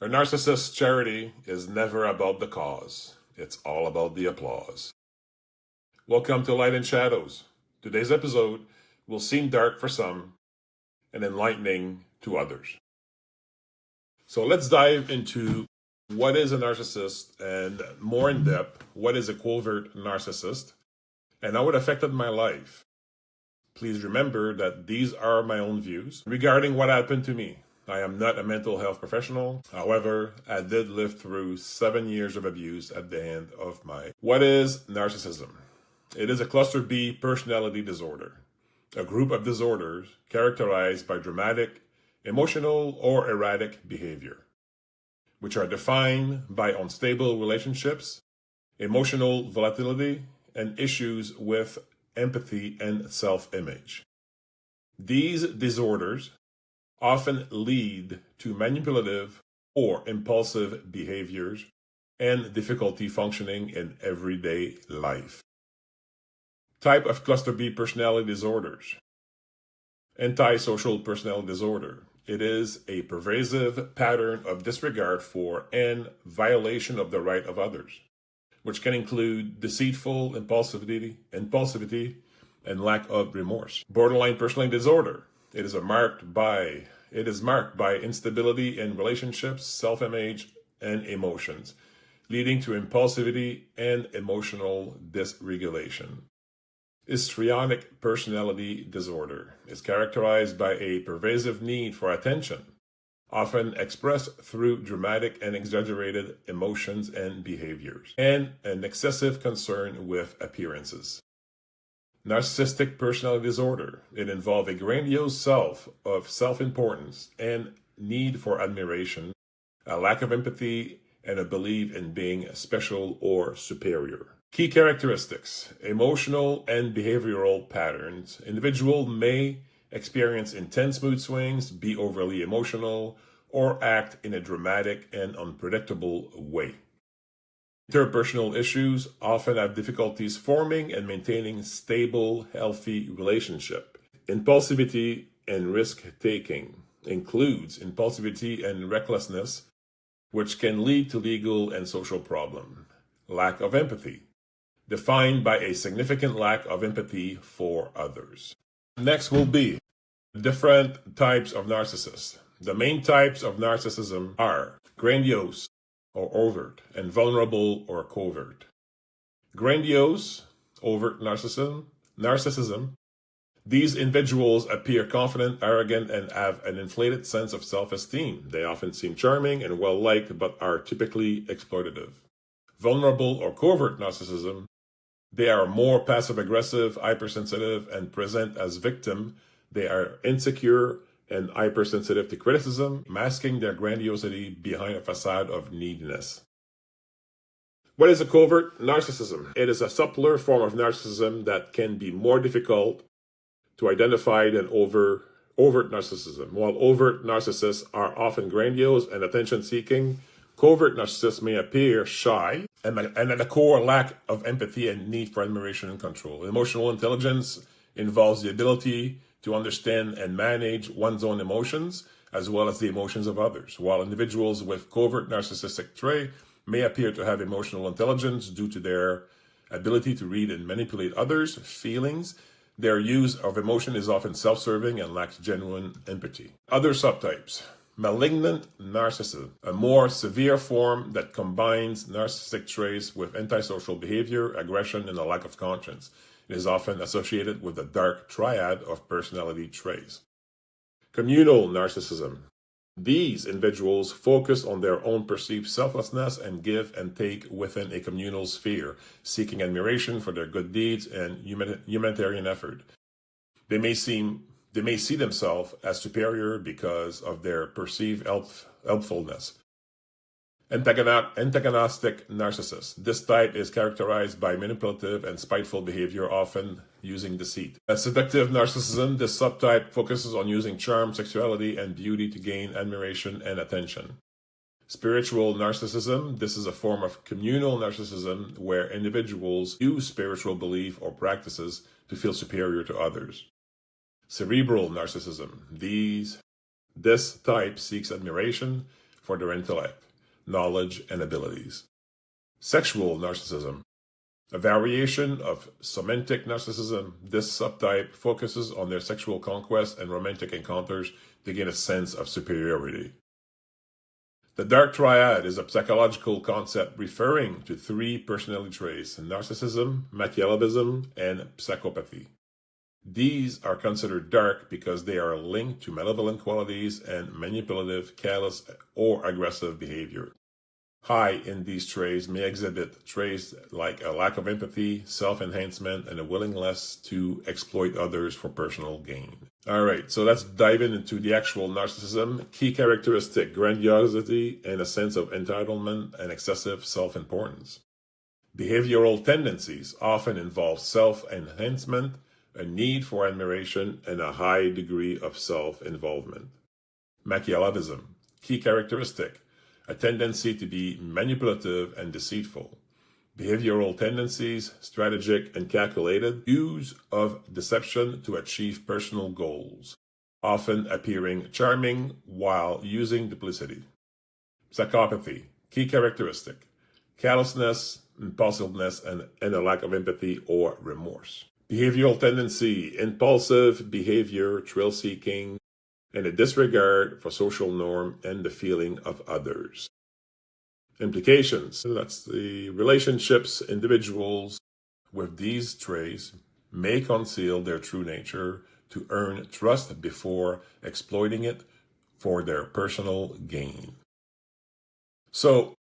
A narcissist's charity is never about the cause. It's all about the applause. Welcome to Light and Shadows. Today's episode will seem dark for some and enlightening to others. So let's dive into what is a narcissist and more in depth, what is a covert narcissist and how it affected my life. Please remember that these are my own views regarding what happened to me. I am not a mental health professional. However, I did live through 7 years of abuse at the hand of my... What is narcissism? It is a cluster B personality disorder, a group of disorders characterized by dramatic, emotional, or erratic behavior, which are defined by unstable relationships, emotional volatility, and issues with empathy and self-image. These disorders often lead to manipulative or impulsive behaviors and difficulty functioning in everyday life. Type of cluster B personality disorders. Antisocial personality disorder. It is a pervasive pattern of disregard for and violation of the right of others, which can include deceitful impulsivity, and lack of remorse. Borderline personality disorder. It is marked by instability in relationships, self-image, and emotions, leading to impulsivity and emotional dysregulation. Histrionic personality disorder is characterized by a pervasive need for attention, often expressed through dramatic and exaggerated emotions and behaviors, and an excessive concern with appearances. Narcissistic personality disorder. It involves a grandiose self of self-importance and need for admiration, a lack of empathy, and a belief in being special or superior. Key characteristics: emotional and behavioral patterns. Individual may experience intense mood swings, be overly emotional, or act in a dramatic and unpredictable way. Interpersonal issues often have difficulties forming and maintaining stable, healthy relationship. Impulsivity and risk-taking includes impulsivity and recklessness, which can lead to legal and social problems. Lack of empathy, defined by a significant lack of empathy for others. Next will be different types of narcissists. The main types of narcissism are grandiose or overt, and vulnerable or covert. Grandiose, overt narcissism. These individuals appear confident, arrogant, and have an inflated sense of self-esteem. They often seem charming and well-liked, but are typically exploitative. Vulnerable or covert narcissism. They are more passive-aggressive, hypersensitive, and present as victim. They are insecure and hypersensitive to criticism, masking their grandiosity behind a facade of neediness. What is a covert narcissism? It is a subtler form of narcissism that can be more difficult to identify than overt narcissism. While overt narcissists are often grandiose and attention-seeking, covert narcissists may appear shy and at the core lack of empathy and need for admiration and control. Emotional intelligence involves the ability to understand and manage one's own emotions, as well as the emotions of others. While individuals with covert narcissistic trait may appear to have emotional intelligence due to their ability to read and manipulate others' feelings, their use of emotion is often self-serving and lacks genuine empathy. Other subtypes. Malignant narcissism, a more severe form that combines narcissistic traits with antisocial behavior, aggression, and a lack of conscience. It is often associated with the dark triad of personality traits. Communal narcissism. These individuals focus on their own perceived selflessness and give and take within a communal sphere, seeking admiration for their good deeds and humanitarian effort. They may see themselves as superior because of their perceived helpfulness. Antagonistic narcissist. This type is characterized by manipulative and spiteful behavior, often using deceit. A seductive narcissism. This subtype focuses on using charm, sexuality, and beauty to gain admiration and attention. Spiritual narcissism. This is a form of communal narcissism where individuals use spiritual belief or practices to feel superior to others. Cerebral narcissism. This type seeks admiration, for their intellect, knowledge, and abilities. Sexual narcissism. A variation of somatic narcissism, this subtype focuses on their sexual conquest and romantic encounters to gain a sense of superiority. The dark triad is a psychological concept referring to three personality traits: narcissism, Machiavellism, and psychopathy. These are considered dark because they are linked to malevolent qualities and manipulative, callous, or aggressive behavior. High in these traits may exhibit traits like a lack of empathy, self-enhancement, and a willingness to exploit others for personal gain. All right, so let's dive into the actual narcissism. Key characteristic: grandiosity and a sense of entitlement and excessive self-importance. Behavioral tendencies often involve self-enhancement, a need for admiration, and a high degree of self-involvement. Machiavellism. Key characteristic: a tendency to be manipulative and deceitful. Behavioral tendencies: strategic and calculated, use of deception to achieve personal goals, often appearing charming while using duplicity. Psychopathy. Key characteristic: callousness, impulsiveness, and a lack of empathy or remorse. Behavioral tendency: impulsive behavior, thrill-seeking, and a disregard for social norm and the feeling of others. Implications: that's the relationships. Individuals with these traits may conceal their true nature to earn trust before exploiting it for their personal gain. So,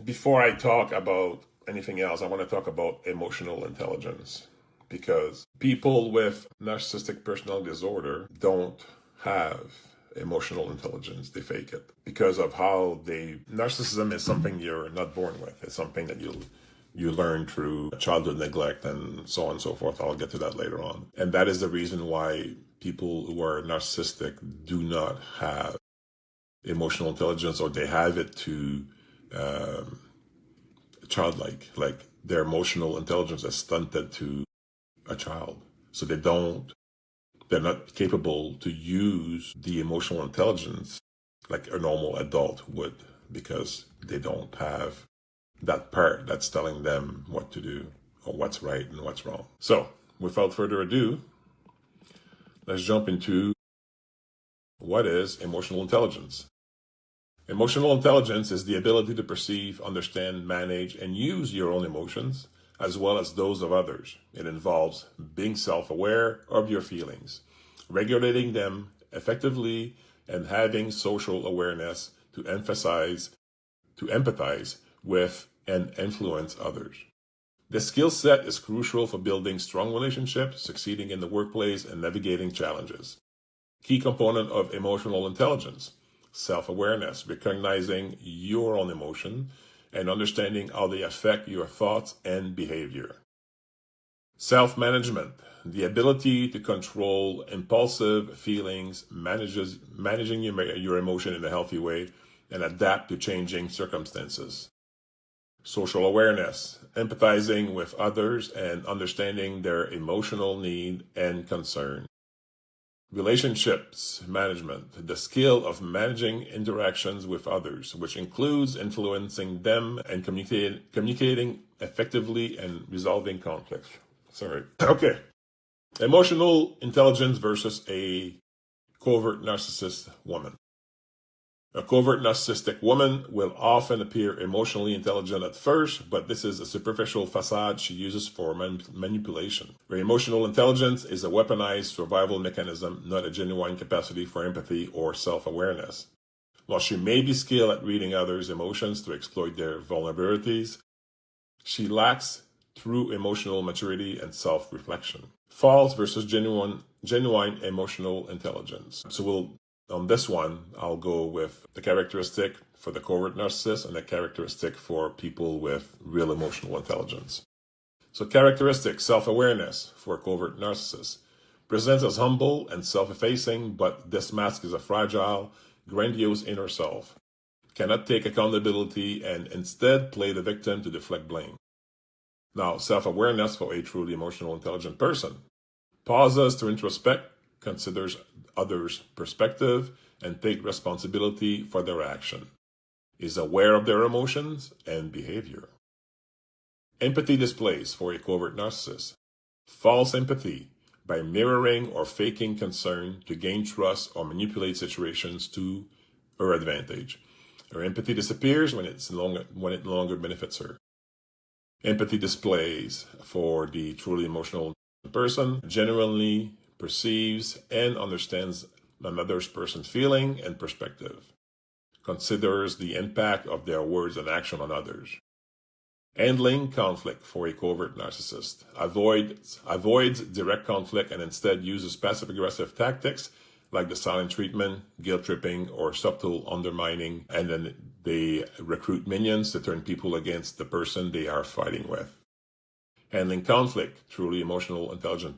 before I talk about anything else, I want to talk about emotional intelligence, because people with narcissistic personality disorder don't have emotional intelligence. They fake it because of how narcissism is something you're not born with. It's something that you learn through childhood neglect and so on and so forth. I'll get to that later on. And that is the reason why people who are narcissistic do not have emotional intelligence, or they have it to childlike, like their emotional intelligence is stunted to a child. So they're not capable to use the emotional intelligence like a normal adult would, because they don't have that part that's telling them what to do or what's right and what's wrong. So, without further ado, let's jump into what is emotional intelligence. Emotional intelligence is the ability to perceive, understand, manage, and use your own emotions, as well as those of others. It involves being self-aware of your feelings, regulating them effectively, and having social awareness to empathize with and influence others. This skill set is crucial for building strong relationships, succeeding in the workplace, and navigating challenges. Key component of emotional intelligence: self-awareness, recognizing your own emotion and understanding how they affect your thoughts and behavior. Self-management, the ability to control impulsive feelings, managing your emotion in a healthy way, and adapt to changing circumstances. Social awareness, empathizing with others and understanding their emotional need and concern. Relationships management, the skill of managing interactions with others, which includes influencing them and communicating effectively and resolving conflicts. Okay. Emotional intelligence versus a covert narcissist woman. A covert narcissistic woman will often appear emotionally intelligent at first, but this is a superficial facade she uses for manipulation. Her emotional intelligence is a weaponized survival mechanism, not a genuine capacity for empathy or self-awareness. While she may be skilled at reading others' emotions to exploit their vulnerabilities, she lacks true emotional maturity and self-reflection. False versus genuine emotional intelligence. So on this one, I'll go with the characteristic for the covert narcissist and the characteristic for people with real emotional intelligence. So characteristic: self-awareness for a covert narcissist. Presents as humble and self-effacing, but this mask is a fragile, grandiose inner self. Cannot take accountability and instead play the victim to deflect blame. Now, self-awareness for a truly emotional intelligent person: pauses to introspect, considers others' perspective, and take responsibility for their action, is aware of their emotions and behavior. Empathy displays for a covert narcissist false empathy by mirroring or faking concern to gain trust or manipulate situations to her advantage. Her empathy disappears when it no longer benefits her. Empathy displays for the truly emotional person genuinely perceives and understands another person's feeling and perspective, considers the impact of their words and action on others. Handling conflict for a covert narcissist avoids direct conflict and instead uses passive-aggressive tactics like the silent treatment, guilt tripping, or subtle undermining, and then they recruit minions to turn people against the person they are fighting with. Handling conflict, truly emotional, intelligent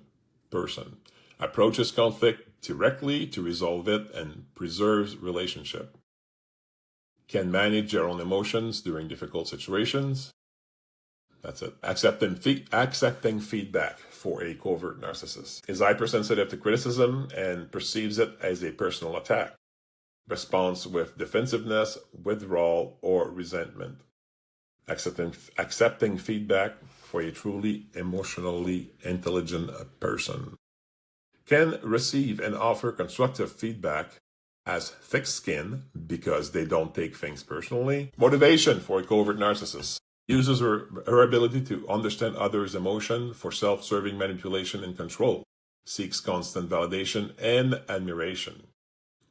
person approaches conflict directly to resolve it and preserves relationship. Can manage their own emotions during difficult situations. That's it. Accepting feedback for a covert narcissist. Is hypersensitive to criticism and perceives it as a personal attack. Responds with defensiveness, withdrawal, or resentment. Accepting feedback for a truly emotionally intelligent person. Can receive and offer constructive feedback, has thick skin because they don't take things personally. Motivation for a covert narcissist. Uses her ability to understand others' emotion for self-serving manipulation and control. Seeks constant validation and admiration.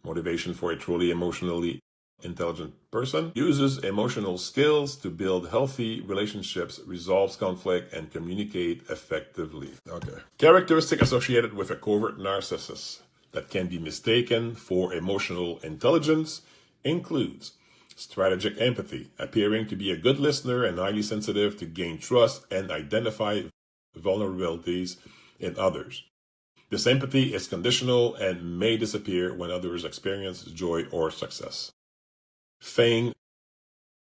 Motivation for a truly emotionally intelligent person. Uses emotional skills to build healthy relationships, resolves conflict, and communicate effectively. Okay. Characteristic associated with a covert narcissist that can be mistaken for emotional intelligence includes strategic empathy, appearing to be a good listener and highly sensitive to gain trust and identify vulnerabilities in others. This empathy is conditional and may disappear when others experience joy or success. Feign,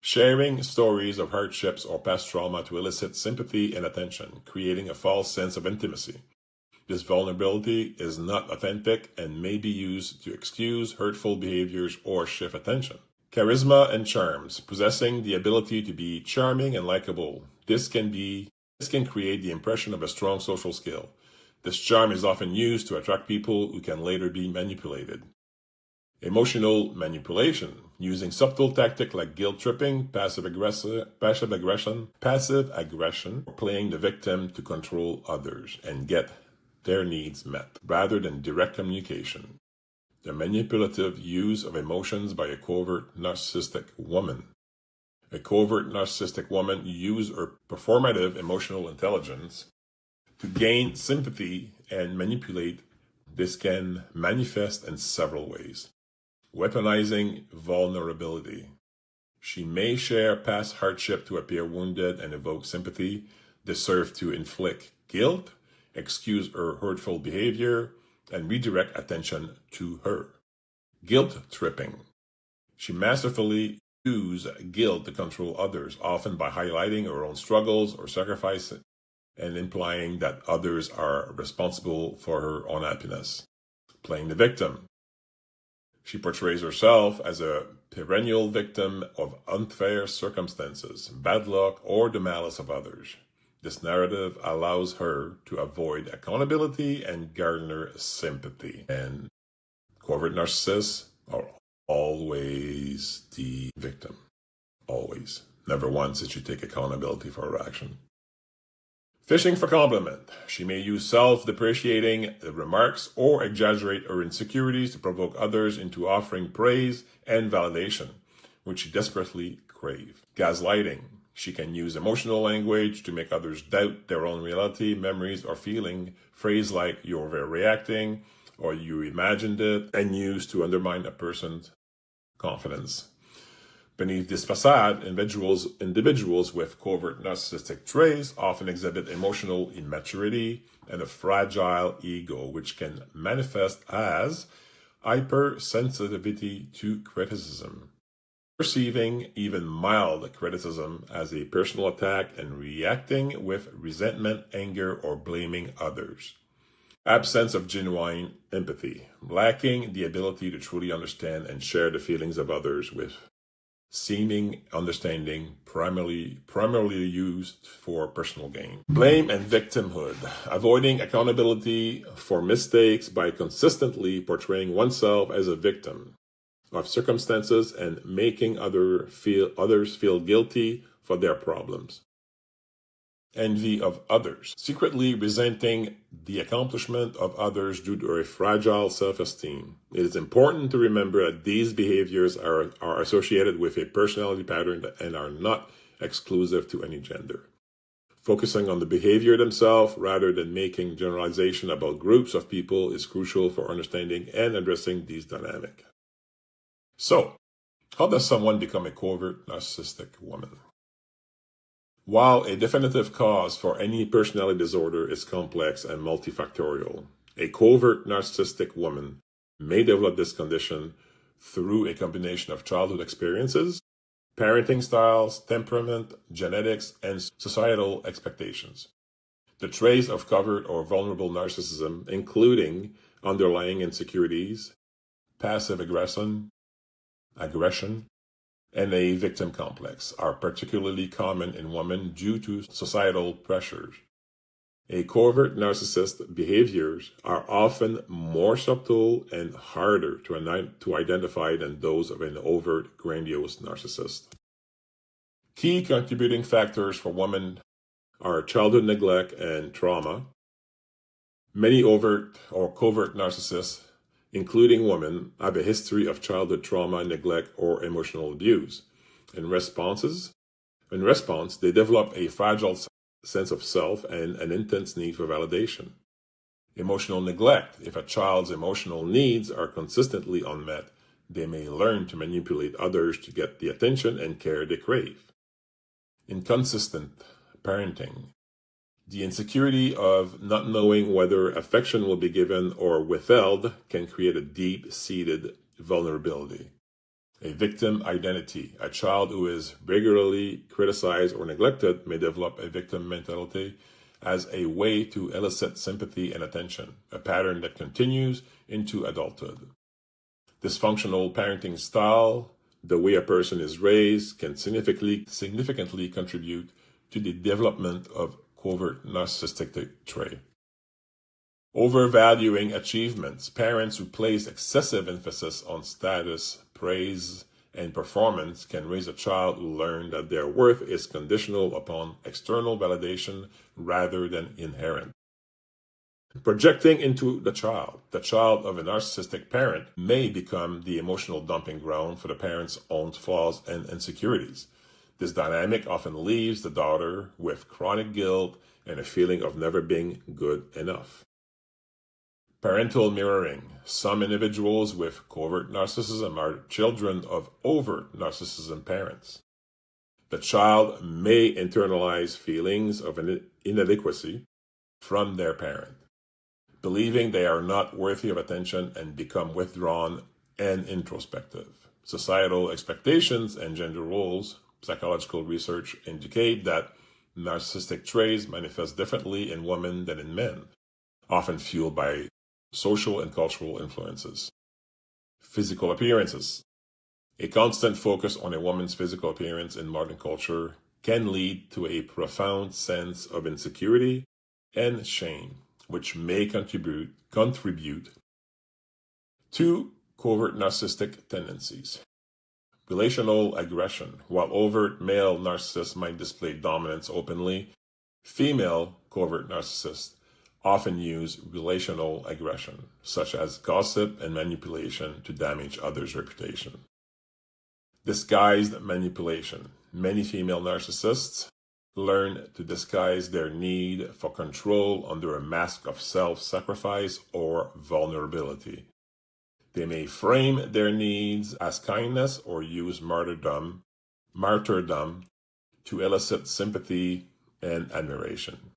sharing stories of hardships or past trauma to elicit sympathy and attention, creating a false sense of intimacy. This vulnerability is not authentic and may be used to excuse hurtful behaviors or shift attention. Charisma and charms, possessing the ability to be charming and likable. This can create the impression of a strong social skill. This charm is often used to attract people who can later be manipulated. Emotional manipulation, using subtle tactics like guilt tripping, passive aggression, or playing the victim to control others and get their needs met, rather than direct communication. The manipulative use of emotions by a covert narcissistic woman. A covert narcissistic woman uses her performative emotional intelligence to gain sympathy and manipulate. This can manifest in several ways. Weaponizing vulnerability. She may share past hardship to appear wounded and evoke sympathy. This serves to inflict guilt, excuse her hurtful behavior, and redirect attention to her. Guilt tripping. She masterfully uses guilt to control others, often by highlighting her own struggles or sacrifices and implying that others are responsible for her unhappiness. Playing the victim. She portrays herself as a perennial victim of unfair circumstances, bad luck, or the malice of others. This narrative allows her to avoid accountability and garner sympathy. And covert narcissists are always the victim. Always. Never once did she take accountability for her action. Fishing for compliment. She may use self-depreciating remarks or exaggerate her insecurities to provoke others into offering praise and validation, which she desperately craves. Gaslighting. She can use emotional language to make others doubt their own reality, memories, or feeling. Phrases like "you're overreacting" or "you imagined it," and used to undermine a person's confidence. Beneath this facade, individuals with covert narcissistic traits often exhibit emotional immaturity and a fragile ego, which can manifest as hypersensitivity to criticism, perceiving even mild criticism as a personal attack and reacting with resentment, anger, or blaming others. Absence of genuine empathy, lacking the ability to truly understand and share the feelings of others with seeming understanding primarily used for personal gain. Blame and victimhood, avoiding accountability for mistakes by consistently portraying oneself as a victim of circumstances and making others feel guilty for their problems. Envy of others, secretly resenting the accomplishment of others due to a fragile self-esteem. It is important to remember that these behaviors are associated with a personality pattern and are not exclusive to any gender. Focusing on the behavior themselves rather than making generalization about groups of people is crucial for understanding and addressing these dynamics. So, how does someone become a covert narcissistic woman? While a definitive cause for any personality disorder is complex and multifactorial, a covert narcissistic woman may develop this condition through a combination of childhood experiences, parenting styles, temperament, genetics, and societal expectations. The traits of covert or vulnerable narcissism, including underlying insecurities, passive aggression, and a victim complex, are particularly common in women due to societal pressures. A covert narcissist's behaviors are often more subtle and harder to identify than those of an overt, grandiose narcissist. Key contributing factors for women are childhood neglect and trauma. Many overt or covert narcissists, including women, have a history of childhood trauma, neglect, or emotional abuse. In response, they develop a fragile sense of self and an intense need for validation. Emotional neglect. If a child's emotional needs are consistently unmet, they may learn to manipulate others to get the attention and care they crave. Inconsistent parenting. The insecurity of not knowing whether affection will be given or withheld can create a deep-seated vulnerability. A victim identity. A child who is regularly criticized or neglected may develop a victim mentality as a way to elicit sympathy and attention, a pattern that continues into adulthood. Dysfunctional parenting style, the way a person is raised, can significantly contribute to the development of covert narcissistic trait. Overvaluing achievements. Parents who place excessive emphasis on status, praise, and performance can raise a child who learns that their worth is conditional upon external validation rather than inherent. Projecting into the child of a narcissistic parent may become the emotional dumping ground for the parent's own flaws and insecurities. This dynamic often leaves the daughter with chronic guilt and a feeling of never being good enough. Parental mirroring. Some individuals with covert narcissism are children of overt narcissism parents. The child may internalize feelings of inadequacy from their parent, believing they are not worthy of attention, and become withdrawn and introspective. Societal expectations and gender roles. Psychological research indicate that narcissistic traits manifest differently in women than in men, often fueled by social and cultural influences. Physical appearances. A constant focus on a woman's physical appearance in modern culture can lead to a profound sense of insecurity and shame, which may contribute to covert narcissistic tendencies. Relational aggression. While overt male narcissists might display dominance openly, female covert narcissists often use relational aggression, such as gossip and manipulation, to damage others' reputation. Disguised manipulation. Many female narcissists learn to disguise their need for control under a mask of self-sacrifice or vulnerability. They may frame their needs as kindness or use martyrdom to elicit sympathy and admiration.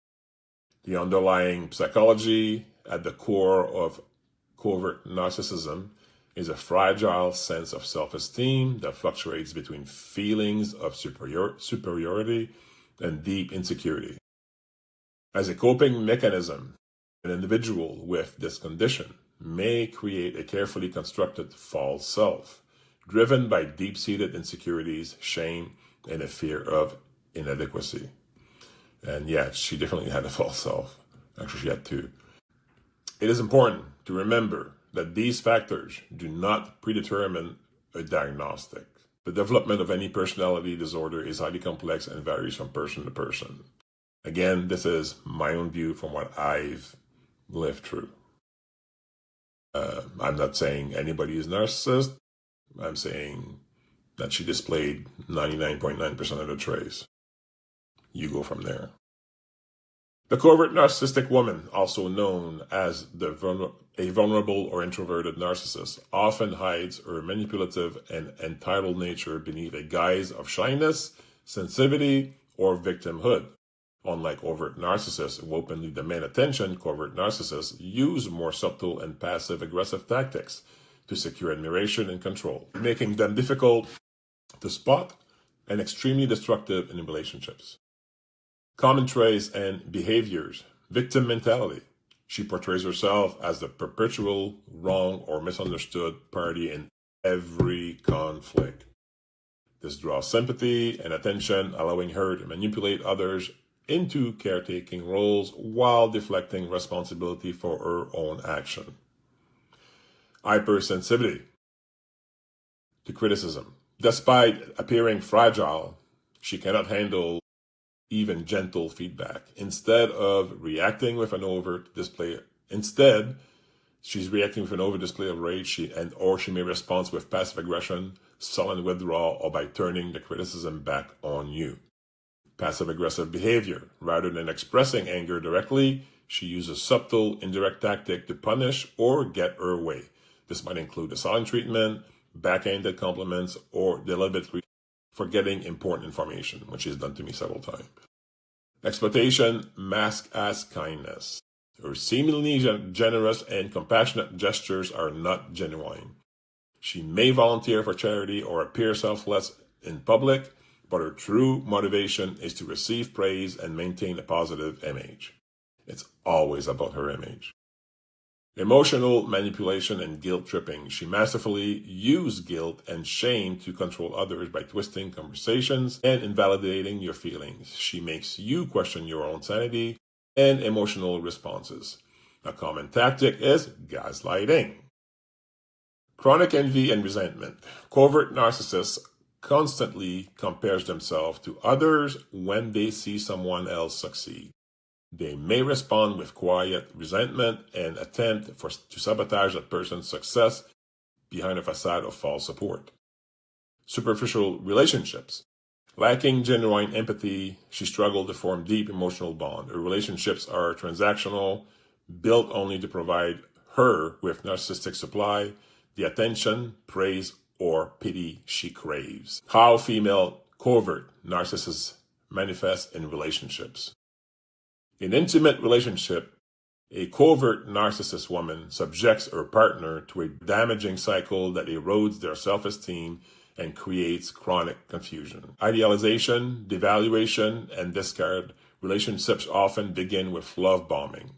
The underlying psychology at the core of covert narcissism is a fragile sense of self-esteem that fluctuates between feelings of superiority and deep insecurity. As a coping mechanism, An individual with this condition may create a carefully constructed false self, driven by deep-seated insecurities, shame, and a fear of inadequacy. And yeah, she definitely had a false self. Actually, she had two. It is important to remember that these factors do not predetermine a diagnostic. The development of any personality disorder is highly complex and varies from person to person. Again, this is my own view from what I've lived through. I'm not saying anybody is narcissist. I'm saying that she displayed 99.9% of the traits. You go from there. The covert narcissistic woman, also known as a vulnerable or introverted narcissist, often hides her manipulative and entitled nature beneath a guise of shyness, sensitivity, or victimhood. Unlike overt narcissists who openly demand attention, covert narcissists use more subtle and passive-aggressive tactics to secure admiration and control, making them difficult to spot and extremely destructive in relationships. Common traits and behaviors. Victim mentality. She portrays herself as the perpetual wrong or misunderstood party in every conflict. This draws sympathy and attention, allowing her to manipulate others into caretaking roles while deflecting responsibility for her own action. Hypersensitivity to criticism. Despite appearing fragile, she cannot handle even gentle feedback. She's reacting with an over display of rage, she may respond with passive aggression, sullen withdrawal, or by turning the criticism back on you. Passive-aggressive behavior. Rather than expressing anger directly, she uses subtle, indirect tactic to punish or get her way. This might include the silent treatment, backhanded compliments, or deliberately forgetting important information, which is done to me several times. Exploitation masked as kindness. Her seemingly generous and compassionate gestures are not genuine. She may volunteer for charity or appear selfless in public, but her true motivation is to receive praise and maintain a positive image. It's always about her image. Emotional manipulation and guilt tripping. She masterfully uses guilt and shame to control others by twisting conversations and invalidating your feelings. She makes you question your own sanity and emotional responses. A common tactic is gaslighting. Chronic envy and resentment. Covert narcissists constantly compares themselves to others when they see someone else succeed. They may respond with quiet resentment and attempt to sabotage that person's success behind a facade of false support. Superficial relationships. Lacking genuine empathy, she struggled to form deep emotional bond. Her relationships are transactional, built only to provide her with narcissistic supply, the attention, praise, or pity she craves. How female covert narcissists manifest in relationships. In intimate relationship, a covert narcissist woman subjects her partner to a damaging cycle that erodes their self-esteem and creates chronic confusion. Idealization, devaluation, and discard. Relationships often begin with love bombing,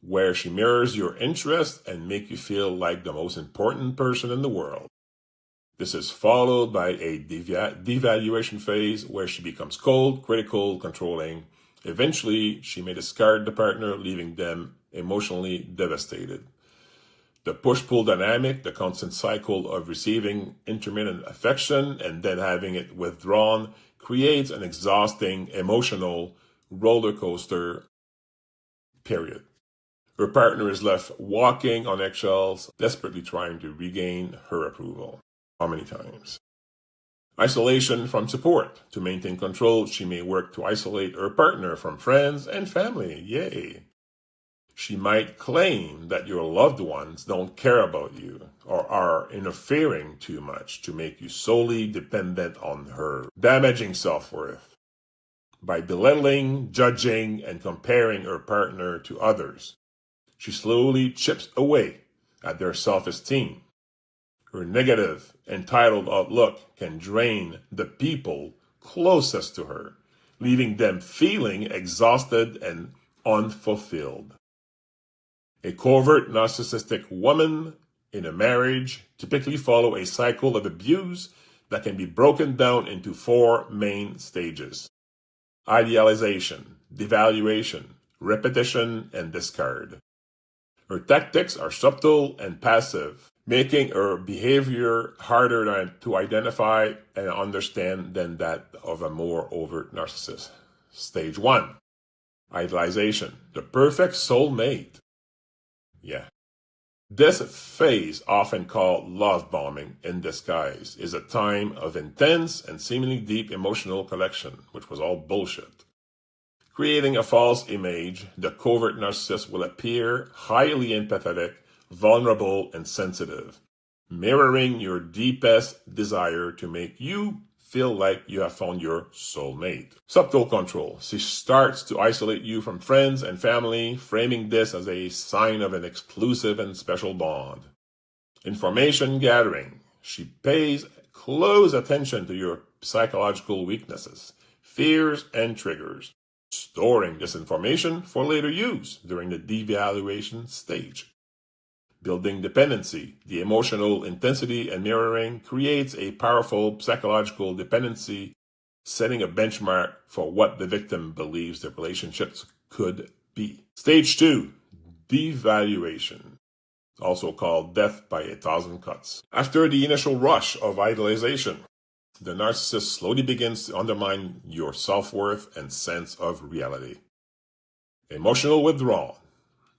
where she mirrors your interests and make you feel like the most important person in the world. This is followed by a devaluation phase where she becomes cold, critical, controlling. Eventually, she may discard the partner, leaving them emotionally devastated. The push-pull dynamic, the constant cycle of receiving intermittent affection and then having it withdrawn, creates an exhausting emotional roller coaster period. Her partner is left walking on eggshells, desperately trying to regain her approval. How many times? Isolation from support. To maintain control, she may work to isolate her partner from friends and family. Yay! She might claim that your loved ones don't care about you or are interfering too much to make you solely dependent on her, damaging self-worth. By belittling, judging, and comparing her partner to others, she slowly chips away at their self-esteem. Her negative, entitled outlook can drain the people closest to her, leaving them feeling exhausted and unfulfilled. A covert narcissistic woman in a marriage typically follow a cycle of abuse that can be broken down into four main stages: idealization, devaluation, repetition, and discard. Her tactics are subtle and passive, making her behavior harder to identify and understand than that of a more overt narcissist. Stage 1. Idealization, the perfect soulmate. Yeah. This phase, often called love bombing in disguise, is a time of intense and seemingly deep emotional connection, which was all bullshit. Creating a false image, the covert narcissist will appear highly empathetic, vulnerable, and sensitive, mirroring your deepest desire to make you feel like you have found your soulmate. Subtle control. She starts to isolate you from friends and family, framing this as a sign of an exclusive and special bond. Information gathering. She pays close attention to your psychological weaknesses, fears, and triggers, storing this information for later use during the devaluation stage. Building dependency. The emotional intensity and mirroring creates a powerful psychological dependency, setting a benchmark for what the victim believes the relationships could be. Stage 2, devaluation, also called death by 1,000 cuts. After the initial rush of idealization, the narcissist slowly begins to undermine your self-worth and sense of reality. Emotional withdrawal.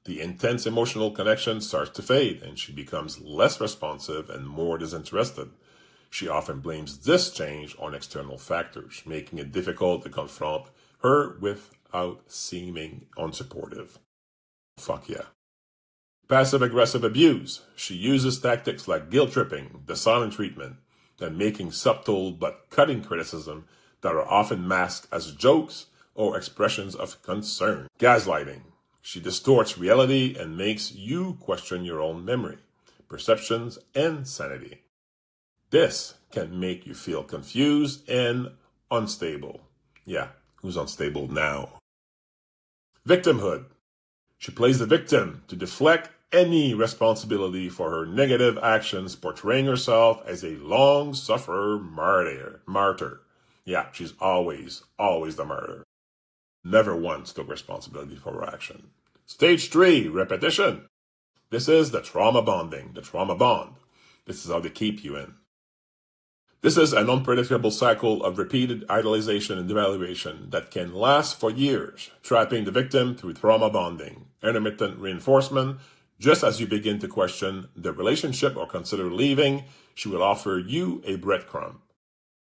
The intense emotional connection starts to fade, and she becomes less responsive and more disinterested. She often blames this change on external factors, making it difficult to confront her without seeming unsupportive. Fuck yeah. Passive-aggressive abuse. She uses tactics like guilt-tripping, the silent treatment, and making subtle but cutting criticism that are often masked as jokes or expressions of concern. Gaslighting. She distorts reality and makes you question your own memory, perceptions, and sanity. This can make you feel confused and unstable. Yeah, who's unstable now? Victimhood. She plays the victim to deflect any responsibility for her negative actions, portraying herself as a long-sufferer martyr. Yeah, she's always the martyr. Never once took responsibility for her action. Stage 3, repetition. This is the trauma bonding, the trauma bond. This is how they keep you in. This is an unpredictable cycle of repeated idolization and devaluation that can last for years, trapping the victim through trauma bonding, intermittent reinforcement. Just as you begin to question the relationship or consider leaving, she will offer you a breadcrumb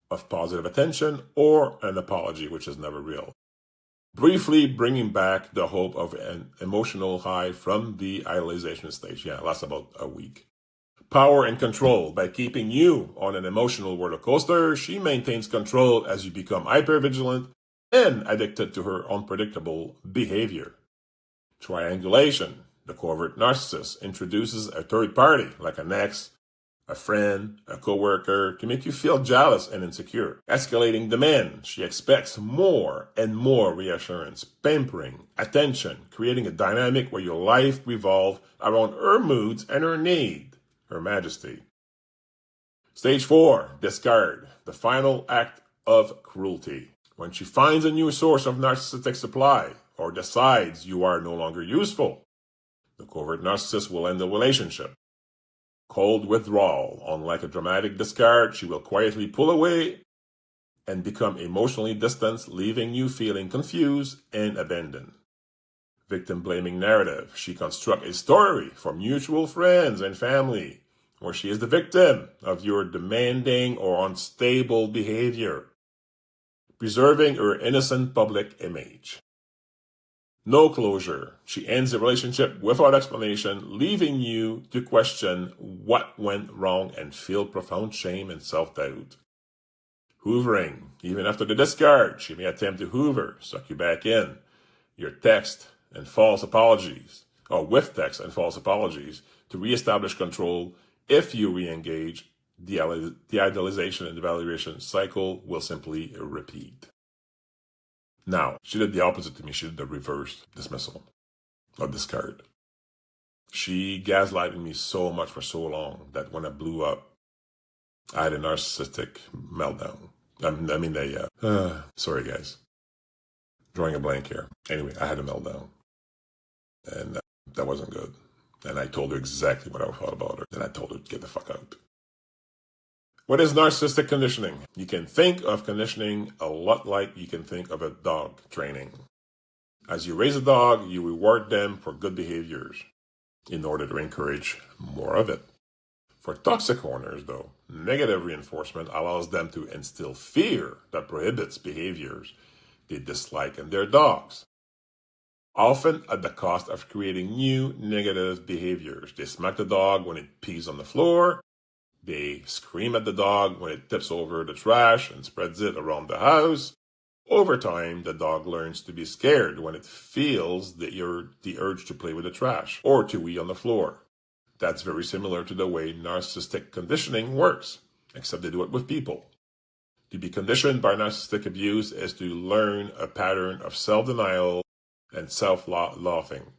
of positive attention or an apology, which is never real, briefly bringing back the hope of an emotional high from the idolization stage. Yeah, it lasts about a week. Power and control. By keeping you on an emotional roller coaster, she maintains control as you become hypervigilant and addicted to her unpredictable behavior. Triangulation. The covert narcissist introduces a third party, like an ex, a friend, a coworker, to make you feel jealous and insecure. Escalating demand. She expects more and more reassurance, pampering, attention, creating a dynamic where your life revolves around her moods and her need, her majesty. Stage 4, discard, the final act of cruelty. When she finds a new source of narcissistic supply or decides you are no longer useful, the covert narcissist will end the relationship. Cold withdrawal. Unlike a dramatic discard, she will quietly pull away and become emotionally distant, leaving you feeling confused and abandoned. Victim blaming narrative. She constructs a story for mutual friends and family where she is the victim of your demanding or unstable behavior, preserving her innocent public image. No closure. She ends the relationship without explanation, leaving you to question what went wrong and feel profound shame and self-doubt. Hoovering. Even after the discard, she may attempt to hoover, suck you back in. Your text and false apologies, or with text and false apologies, to reestablish control. If you re-engage, the idolization and devaluation cycle will simply repeat. Now, she did the opposite to me. She did the reverse dismissal or discard. She gaslighted me so much for so long that when I blew up, I had a narcissistic meltdown. Sorry guys, drawing a blank here. Anyway, I had a meltdown, and that wasn't good. And I told her exactly what I thought about her, and I told her to get the fuck out. What is narcissistic conditioning? You can think of conditioning a lot like you can think of a dog training. As you raise a dog, you reward them for good behaviors in order to encourage more of it. For toxic owners, though, negative reinforcement allows them to instill fear that prohibits behaviors they dislike in their dogs, often at the cost of creating new negative behaviors. They smack the dog when it pees on the floor. They scream at the dog when it tips over the trash and spreads it around the house. Over time, the dog learns to be scared when it feels the urge to play with the trash or to wee on the floor. That's very similar to the way narcissistic conditioning works, except they do it with people. To be conditioned by narcissistic abuse is to learn a pattern of self-denial and self-loathing.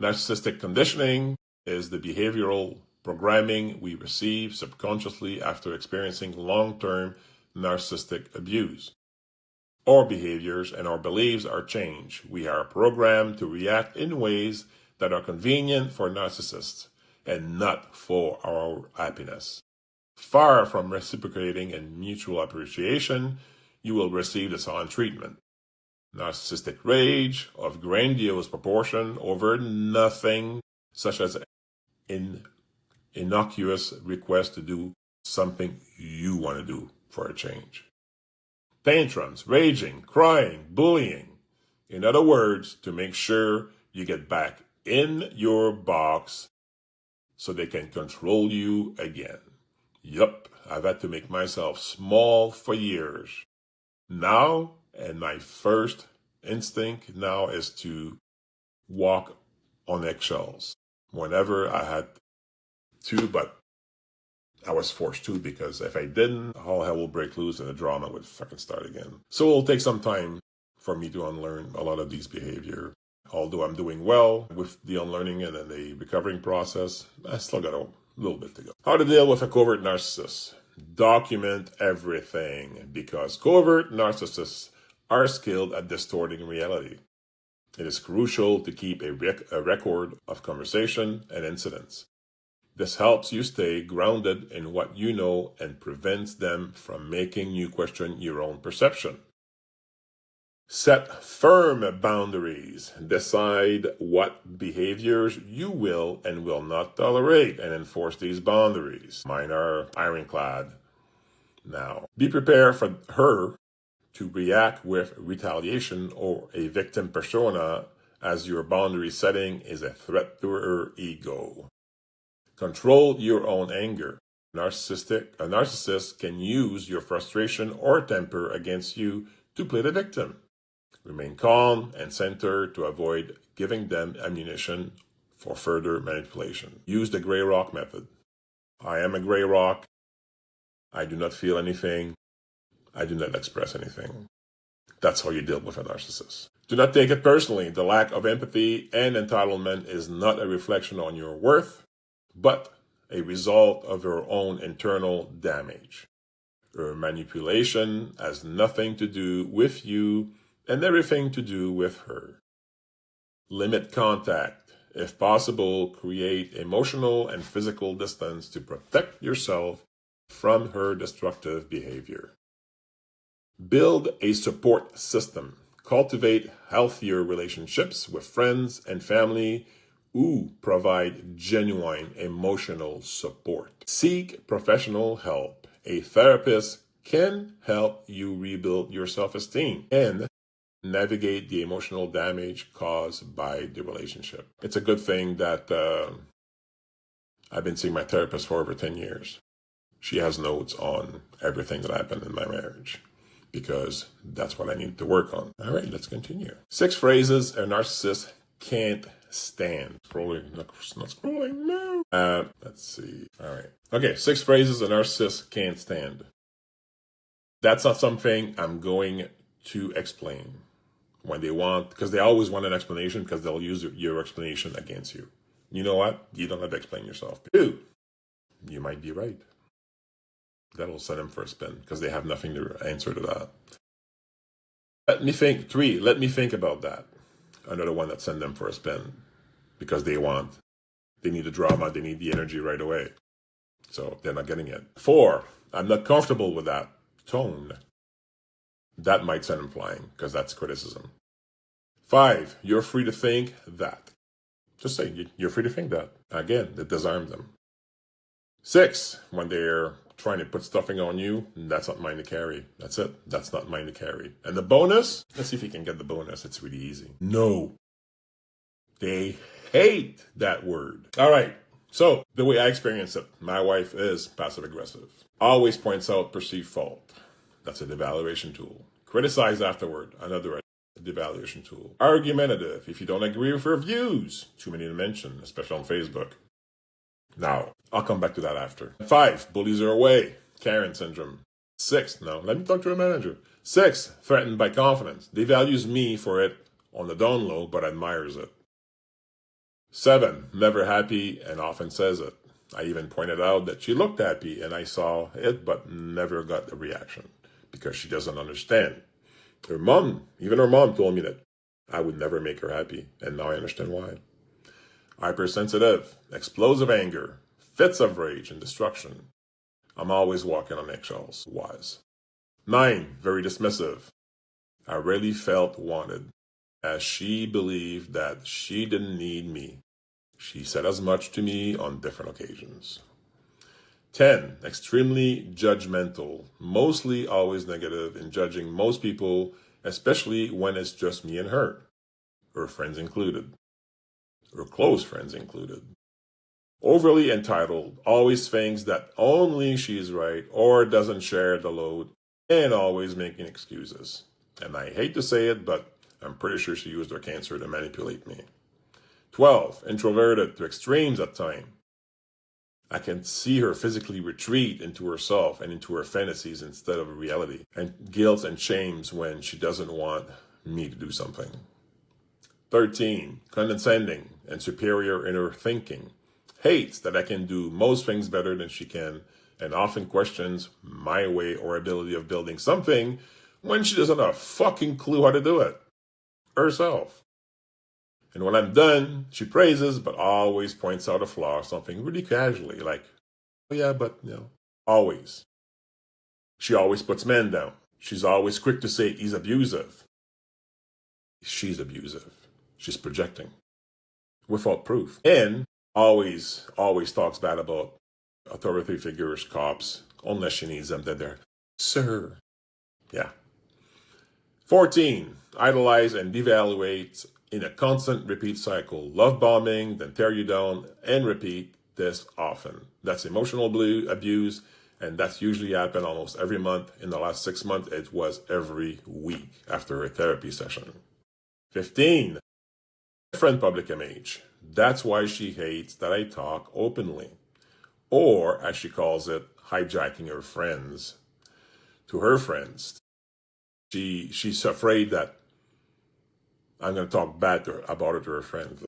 Narcissistic conditioning is the behavioral programming we receive subconsciously after experiencing long-term narcissistic abuse. Our behaviors and our beliefs are changed. We are programmed to react in ways that are convenient for narcissists and not for our happiness. Far from reciprocating and mutual appreciation, you will receive the silent treatment. Narcissistic rage of grandiose proportion over nothing, such as an innocuous request to do something you want to do for a change. Tantrums, raging, crying, bullying. In other words, to make sure you get back in your box so they can control you again. Yup, I've had to make myself small for years. Now, and my first instinct now is to walk on eggshells whenever I had to, but I was forced to, because if I didn't, all hell will break loose and the drama would fucking start again. So it'll take some time for me to unlearn a lot of these behavior. Although I'm doing well with the unlearning and then the recovering process, I still got a little bit to go. How to deal with a covert narcissist? Document everything, because covert narcissists are skilled at distorting reality. It is crucial to keep a record of conversation and incidents. This helps you stay grounded in what you know and prevents them from making you question your own perception. Set firm boundaries. Decide what behaviors you will and will not tolerate and enforce these boundaries. Mine are ironclad. Now, be prepared for her to react with retaliation or a victim persona, as your boundary setting is a threat to her ego. Control your own anger. A narcissist can use your frustration or temper against you to play the victim. Remain calm and centered to avoid giving them ammunition for further manipulation. Use the gray rock method. I am a gray rock. I do not feel anything. I do not express anything. That's how you deal with a narcissist. Do not take it personally. The lack of empathy and entitlement is not a reflection on your worth, but a result of your own internal damage. Her manipulation has nothing to do with you and everything to do with her. Limit contact. If possible, create emotional and physical distance to protect yourself from her destructive behavior. Build a support system. Cultivate healthier relationships with friends and family who provide genuine emotional support. Seek professional help. A therapist can help you rebuild your self-esteem and navigate the emotional damage caused by the relationship. It's a good thing that I've been seeing my therapist for over 10 years. She has notes on everything that happened in my marriage, because that's what I need to work on. All right, let's continue. 6 phrases a narcissist can't stand. Scrolling, not scrolling, no. Let's see. All right. Okay, 6 phrases a narcissist can't stand. That's not something I'm going to explain when they want, because they always want an explanation, because they'll use your explanation against you. You know what? You don't have to explain yourself. 2, you might be right. That'll send them for a spin because they have nothing to answer to that. Let me think. 3, let me think about that. Another one that send them for a spin because they need the drama, they need the energy right away. So they're not getting it. 4, I'm not comfortable with that tone. That might send them flying because that's criticism. 5, you're free to think that. Just say you're free to think that. Again, it disarms them. 6, when they're trying to put stuffing on you, that's not mine to carry. That's it. That's not mine to carry. And the bonus, let's see if you can get the bonus. It's really easy. No. They hate that word. All right. So the way I experience it, my wife is passive aggressive. Always points out perceived fault. That's a devaluation tool. Criticize afterward. Another devaluation tool. Argumentative. If you don't agree with her views, too many to mention, especially on Facebook. Now, I'll come back to that after. 5, bullies her away. Karen syndrome. 6, no, let me talk to her manager. 6, threatened by confidence. Devalues me for it on the down low, but admires it. 7, never happy and often says it. I even pointed out that she looked happy and I saw it, but never got a reaction because she doesn't understand. Even her mom told me that I would never make her happy, and now I understand why. Hypersensitive, explosive anger, fits of rage and destruction. I'm always walking on eggshells. Wise. 9, very dismissive. I really felt wanted, as she believed that she didn't need me. She said as much to me on different occasions. 10, extremely judgmental, mostly always negative in judging most people, especially when it's just me and her friends included. Or close friends included. Overly entitled, always thinks that only she's right or doesn't share the load, and always making excuses. And I hate to say it, but I'm pretty sure she used her cancer to manipulate me. 12, introverted to extremes at times. I can see her physically retreat into herself and into her fantasies instead of reality, and guilt and shames when she doesn't want me to do something. 13, condescending and superior in her thinking. Hates that I can do most things better than she can, and often questions my way or ability of building something when she doesn't have a fucking clue how to do it herself. And when I'm done, she praises, but always points out a flaw or something really casually, like, oh yeah, but, always. She always puts men down. She's always quick to say he's abusive. She's abusive. She's projecting without proof. And always talks bad about authority figures, cops, unless she needs them, that they're, sir. Yeah. 14, idolize and devaluate in a constant repeat cycle. Love bombing, then tear you down, and repeat this often. That's emotional abuse, and that's usually happened almost every month. In the last 6 months, it was every week after a therapy session. 15, different public image. That's why she hates that I talk openly. Or, as she calls it, hijacking her friends to her friends. She's afraid that I'm going to talk bad about her to her friends.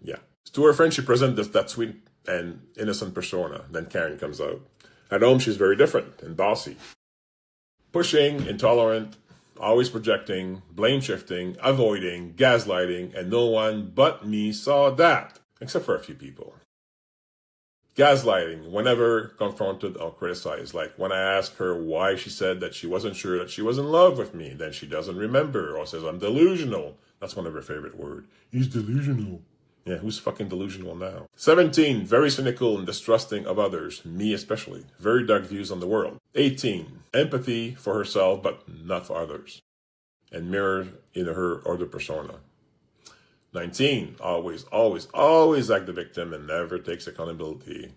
Yeah. To her friends, she presents that sweet and innocent persona. Then Karen comes out. At home, she's very different and bossy. Pushing, intolerant, always projecting, blame shifting, avoiding, gaslighting, and no one but me saw that, except for a few people. Gaslighting, whenever confronted or criticized, like when I asked her why she said that she wasn't sure that she was in love with me, then she doesn't remember or says I'm delusional. That's one of her favorite words. He's delusional. Yeah, who's fucking delusional now? 17, very cynical and distrusting of others, me especially. Very dark views on the world. 18, empathy for herself but not for others, and mirror in her other persona. 19, always act the victim and never takes accountability.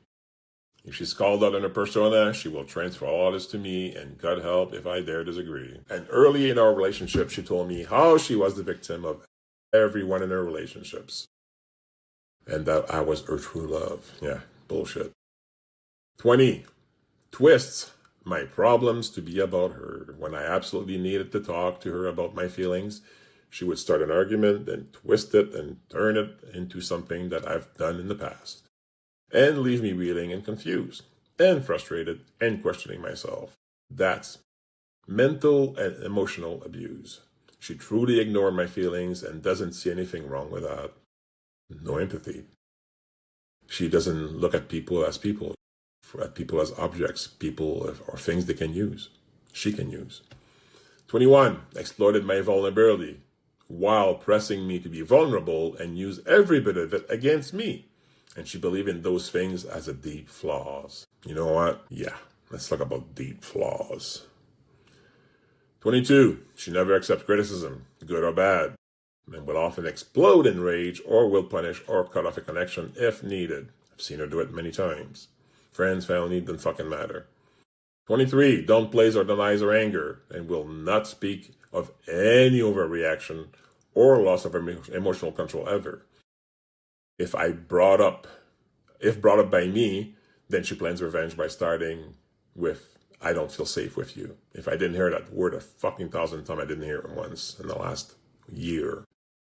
If she's called out in her persona, she will transfer all this to me, and God help if I dare disagree. And early in our relationship, she told me how she was the victim of everyone in her relationships, and that I was her true love. Yeah, bullshit. 20, twists my problems to be about her. When I absolutely needed to talk to her about my feelings, She would start an argument, then twist it and turn it into something that I've done in the past, and leave me reeling and confused, and frustrated, and questioning myself. That's mental and emotional abuse. She truly ignored my feelings and doesn't see anything wrong with that. No empathy. She doesn't look at people, at people as objects, people or things they can use. She can use. 21, exploited my vulnerability while pressing me to be vulnerable and use every bit of it against me. And she believed in those things as a deep flaws. You know what? Yeah, let's talk about deep flaws. 22, she never accepts criticism, good or bad, and will often explode in rage or will punish or cut off a connection if needed. I've seen her do it many times. Friends, family, doesn't fucking matter. 23, don't place or denies her anger and will not speak of any overreaction or loss of emotional control ever. If brought up by me, then she plans revenge by starting with, I don't feel safe with you. If I didn't hear that word 1,000 times, I didn't hear it once in the last year.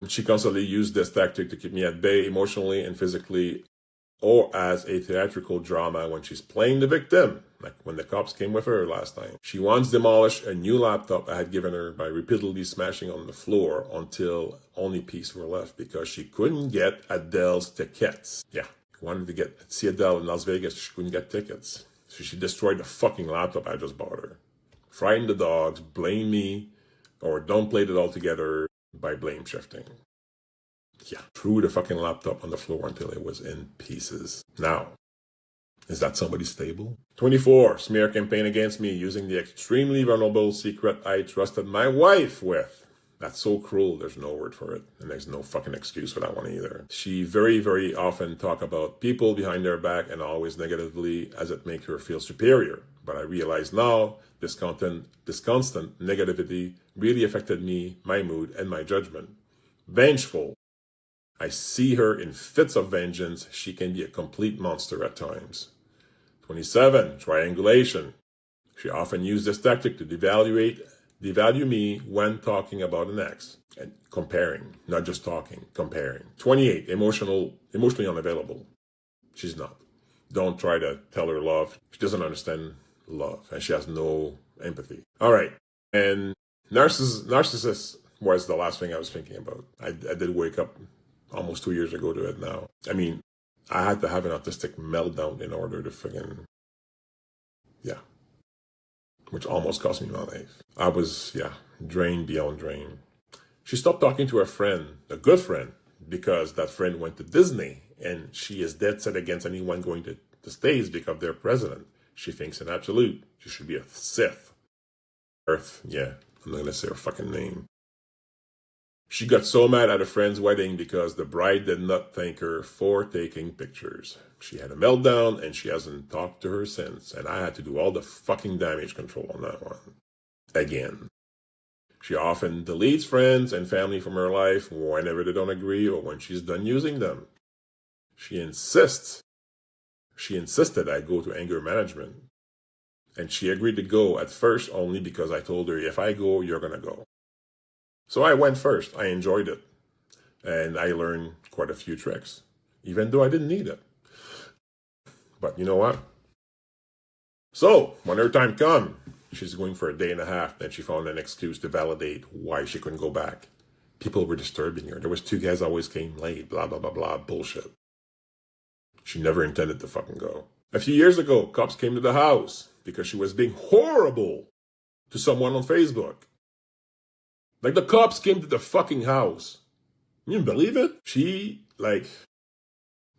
She constantly used this tactic to keep me at bay emotionally and physically, or as a theatrical drama when she's playing the victim, like when the cops came with her last time. She once demolished a new laptop I had given her by repeatedly smashing on the floor until only pieces were left because she couldn't get Adele's tickets. Yeah, wanted to see Adele in Las Vegas, she couldn't get tickets. So she destroyed the fucking laptop I just bought her. Frightened the dogs, blame me, or don't play it all together by blame shifting. Yeah, threw the fucking laptop on the floor until it was in pieces. Now, is that somebody stable? 24, smear campaign against me using the extremely vulnerable secret I trusted my wife with. That's so cruel, there's no word for it. And there's no fucking excuse for that one either. She very, very often talk about people behind their back and always negatively as it makes her feel superior. But I realize now this constant negativity really affected me, my mood, and my judgment. Vengeful. I see her in fits of vengeance. She can be a complete monster at times. 27, triangulation. She often used this tactic to devalue me when talking about an ex. And comparing, not just talking, comparing. 28, emotionally unavailable. She's not. Don't try to tell her love. She doesn't understand love, and she has no empathy. All right, and narcissist was the last thing I was thinking about. I did wake up almost 2 years ago to it now. I mean, I had to have an autistic meltdown in order to friggin', yeah, which almost cost me my life. I was, drained beyond drain. She stopped talking to her friend, a good friend, because that friend went to Disney, and she is dead set against anyone going to the States because they're president. She thinks in absolute. She should be a Sith. Earth, yeah, I'm not gonna say her fucking name. She got so mad at a friend's wedding because the bride did not thank her for taking pictures. She had a meltdown and she hasn't talked to her since, and I had to do all the fucking damage control on that one. Again. She often deletes friends and family from her life whenever they don't agree or when she's done using them. She insisted I go to anger management. And she agreed to go at first only because I told her, if I go, you're gonna go. So I went first. I enjoyed it. And I learned quite a few tricks, even though I didn't need it. But you know what? So when her time come, she's going for a day and a half. Then she found an excuse to validate why she couldn't go back. People were disturbing her. There was 2 guys always came late, blah, blah, blah, blah, bullshit. She never intended to fucking go. A few years ago, cops came to the house because she was being horrible to someone on Facebook. Like, the cops came to the fucking house. You believe it? She,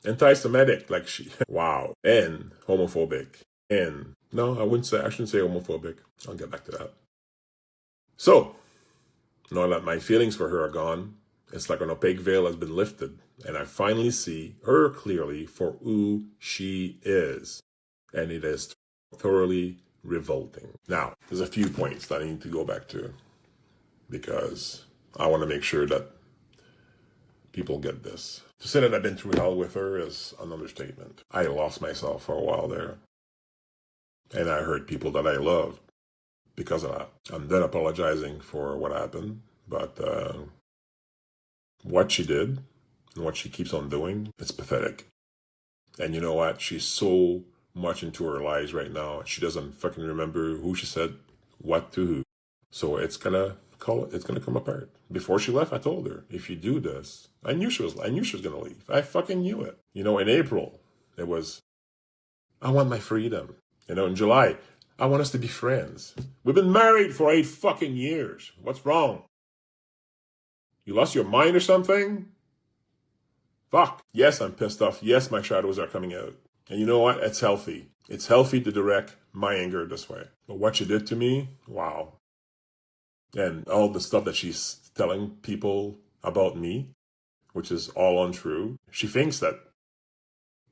anti-Semitic, wow. And homophobic. And, no, I shouldn't say homophobic. I'll get back to that. So, now that my feelings for her are gone, it's like an opaque veil has been lifted, and I finally see her clearly for who she is. And it is thoroughly revolting. Now, there's a few points that I need to go back to, because I want to make sure that people get this. To say that I've been through hell with her is an understatement. I lost myself for a while there. And I hurt people that I loved because of that. I'm then apologizing for what happened, but what she did and what she keeps on doing, it's pathetic. And you know what? She's so much into her lies right now. She doesn't fucking remember who she said what to who. So it's gonna come apart. Before she left, I told her, if you do this, I knew she was gonna leave. I fucking knew it. In April, it was, I want my freedom. In July, I want us to be friends. We've been married for 8 fucking years. What's wrong? You lost your mind or something? Fuck. Yes, I'm pissed off. Yes, my shadows are coming out. And you know what? It's healthy. It's healthy to direct my anger this way. But what she did to me, wow. And all the stuff that she's telling people about me, which is all untrue. She thinks that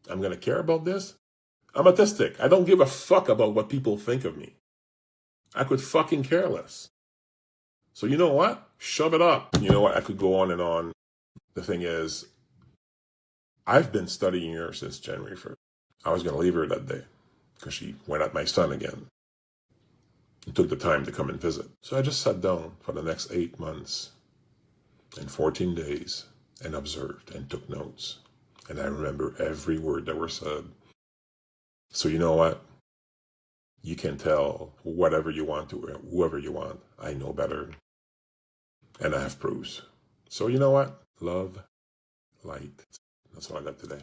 I'm going to care about this. I'm autistic. I don't give a fuck about what people think of me. I could fucking care less. So you know what? Shove it up. You know what? I could go on and on. The thing is, I've been studying her since January 1st. I was going to leave her that day because she went at my son again and took the time to come and visit. So I just sat down for the next 8 months and 14 days and observed and took notes. And I remember every word that was said. So you know what? You can tell whatever you want to whoever you want. I know better. And I have proofs. So you know what? Love, light. That's all I got today.